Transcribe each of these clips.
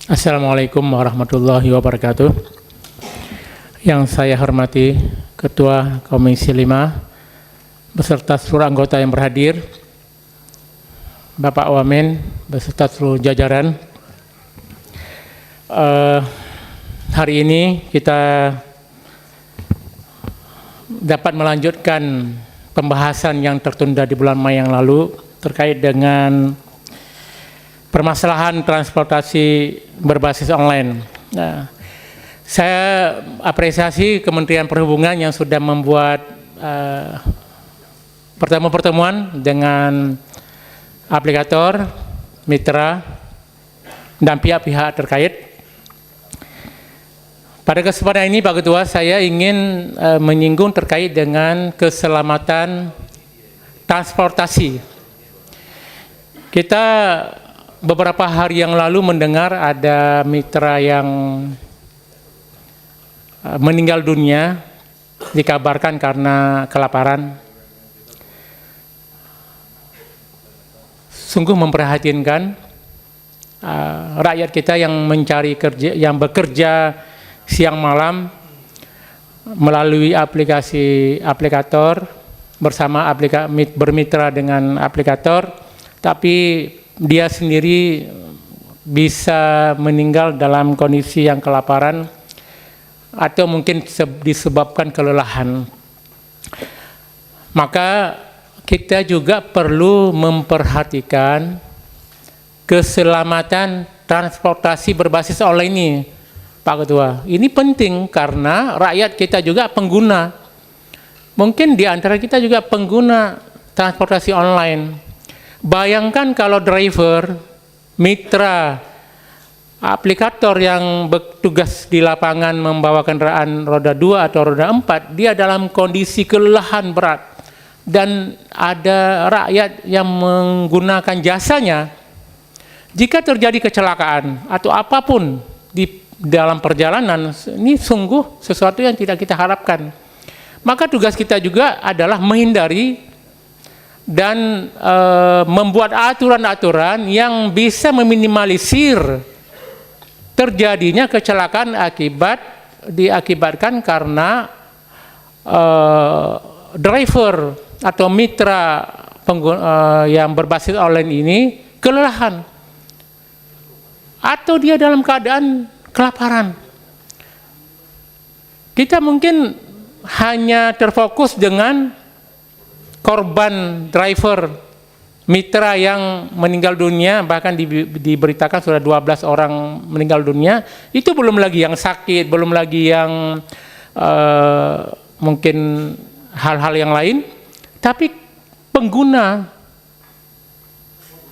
Assalamualaikum warahmatullahi wabarakatuh. Yang saya hormati Ketua Komisi 5 beserta seluruh anggota yang berhadir, Bapak Wamen beserta seluruh jajaran. Hari ini kita dapat melanjutkan pembahasan yang tertunda di bulan Mei yang lalu terkait dengan permasalahan transportasi berbasis online. Nah, saya apresiasi Kementerian Perhubungan yang sudah membuat pertemuan-pertemuan dengan aplikator, mitra, dan pihak-pihak terkait. Pada kesempatan ini Pak Ketua, saya ingin menyinggung terkait dengan keselamatan transportasi. Kita beberapa hari yang lalu mendengar ada mitra yang meninggal dunia, dikabarkan karena kelaparan. Sungguh memprihatinkan, rakyat kita yang mencari kerja, yang bekerja siang malam melalui aplikasi aplikator bersama bermitra dengan aplikator, tapi dia sendiri bisa meninggal dalam kondisi yang kelaparan atau mungkin disebabkan kelelahan. Maka kita juga perlu memperhatikan keselamatan transportasi berbasis online ini, Pak Ketua. Ini penting karena rakyat kita juga pengguna. Mungkin di antara kita juga pengguna transportasi online. Bayangkan kalau driver, mitra, aplikator yang bertugas di lapangan membawa kendaraan roda 2 atau roda 4, dia dalam kondisi kelelahan berat dan ada rakyat yang menggunakan jasanya. Jika terjadi kecelakaan atau apapun di dalam perjalanan, ini sungguh sesuatu yang tidak kita harapkan. Maka tugas kita juga adalah menghindari dan membuat aturan-aturan yang bisa meminimalisir terjadinya kecelakaan diakibatkan karena driver atau mitra yang berbasis online ini kelelahan atau dia dalam keadaan kelaparan. Kita mungkin hanya terfokus dengan korban driver mitra yang meninggal dunia, bahkan diberitakan sudah 12 orang meninggal dunia. Itu belum lagi yang sakit, belum lagi yang mungkin hal-hal yang lain. Tapi pengguna,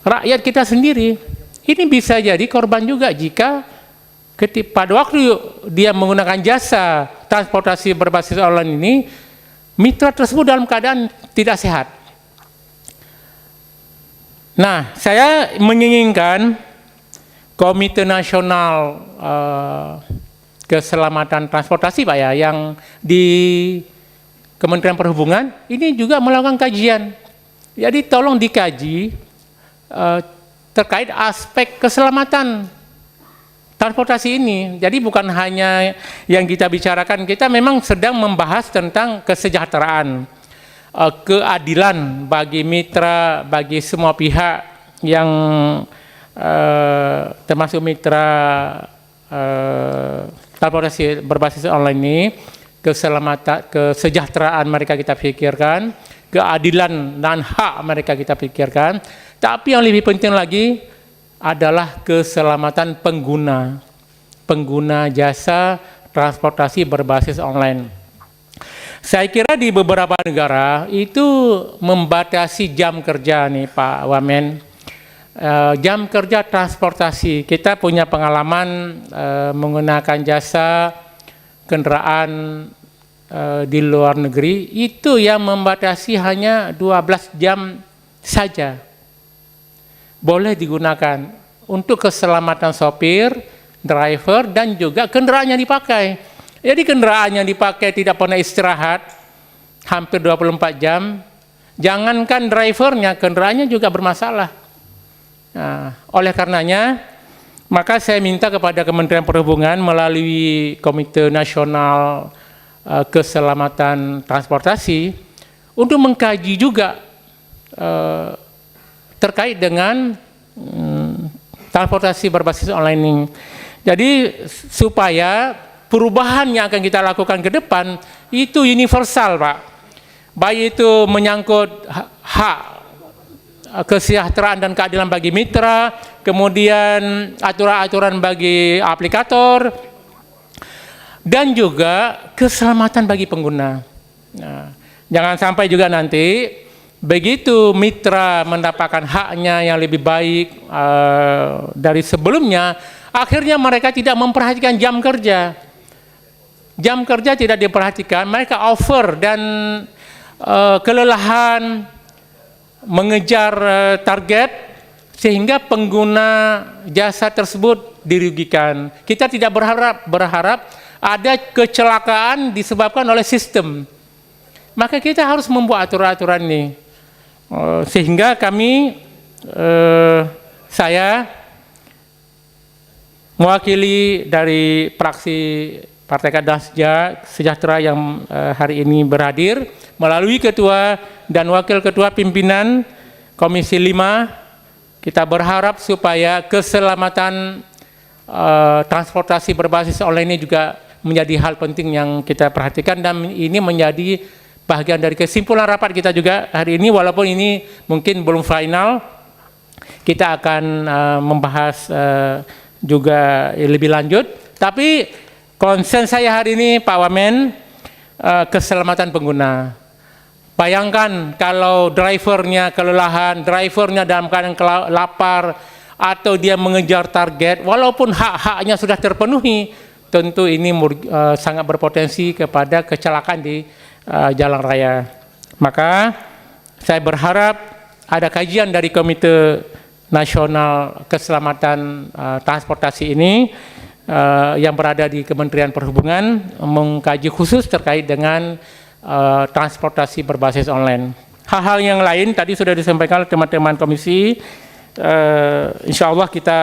rakyat kita sendiri, ini bisa jadi korban juga jika pada waktu dia menggunakan jasa transportasi berbasis online ini, mitra tersebut dalam keadaan tidak sehat. Nah, saya menginginkan Komite Nasional Keselamatan Transportasi, Pak ya, yang di Kementerian Perhubungan ini juga melakukan kajian. Jadi tolong dikaji terkait aspek keselamatan transportasi ini. Jadi bukan hanya yang kita bicarakan, kita memang sedang membahas tentang kesejahteraan, keadilan bagi mitra, bagi semua pihak yang termasuk mitra transportasi berbasis online ini. Keselamatan, kesejahteraan mereka kita pikirkan, keadilan dan hak mereka kita pikirkan. Tapi yang lebih penting lagi adalah keselamatan pengguna jasa transportasi berbasis online. Saya kira di beberapa negara itu membatasi jam kerja nih Pak Wamen. Jam kerja transportasi, kita punya pengalaman menggunakan jasa kendaraan di luar negeri, itu yang membatasi hanya 12 jam saja boleh digunakan untuk keselamatan sopir, driver, dan juga kendaraan yang dipakai. Jadi kendaraan yang dipakai tidak pernah istirahat hampir 24 jam. Jangankan drivernya, kendaraannya juga bermasalah. Nah, oleh karenanya Maka saya minta kepada Kementerian Perhubungan melalui Komite Nasional Keselamatan Transportasi untuk mengkaji juga terkait dengan transportasi berbasis online ini. Jadi supaya perubahan yang akan kita lakukan ke depan itu universal, Pak. Baik itu menyangkut hak kesejahteraan dan keadilan bagi mitra, kemudian aturan-aturan bagi aplikator, dan juga keselamatan bagi pengguna. Nah, jangan sampai juga nanti begitu mitra mendapatkan haknya yang lebih baik dari sebelumnya, akhirnya mereka tidak memperhatikan jam kerja. Jam kerja tidak diperhatikan, mereka over dan kelelahan mengejar target sehingga pengguna jasa tersebut dirugikan. Kita tidak berharap ada kecelakaan disebabkan oleh sistem. Maka kita harus membuat aturan-aturan ini. Sehingga kami, saya mewakili dari fraksi Partai Keadilan Sejahtera yang hari ini berhadir, melalui Ketua dan Wakil Ketua Pimpinan Komisi 5, kita berharap supaya keselamatan transportasi berbasis online ini juga menjadi hal penting yang kita perhatikan, dan ini menjadi bagian dari kesimpulan rapat kita juga hari ini. Walaupun ini mungkin belum final, kita akan membahas juga lebih lanjut. Tapi konsen saya hari ini, Pak Wamen, keselamatan pengguna. Bayangkan kalau drivernya kelelahan, drivernya dalam keadaan lapar, atau dia mengejar target, walaupun hak-haknya sudah terpenuhi, tentu ini sangat berpotensi kepada kecelakaan di jalan raya. Maka saya berharap ada kajian dari Komite Nasional Keselamatan Transportasi ini yang berada di Kementerian Perhubungan, mengkaji khusus terkait dengan transportasi berbasis online. Hal-hal yang lain tadi sudah disampaikan oleh teman-teman komisi. Insya Allah kita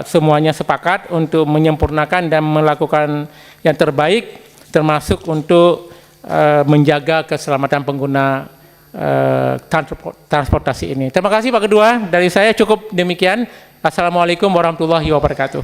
semuanya sepakat untuk menyempurnakan dan melakukan yang terbaik, termasuk untuk menjaga keselamatan pengguna transportasi ini. Terima kasih Pak Kedua, dari saya cukup demikian. Assalamualaikum warahmatullahi wabarakatuh.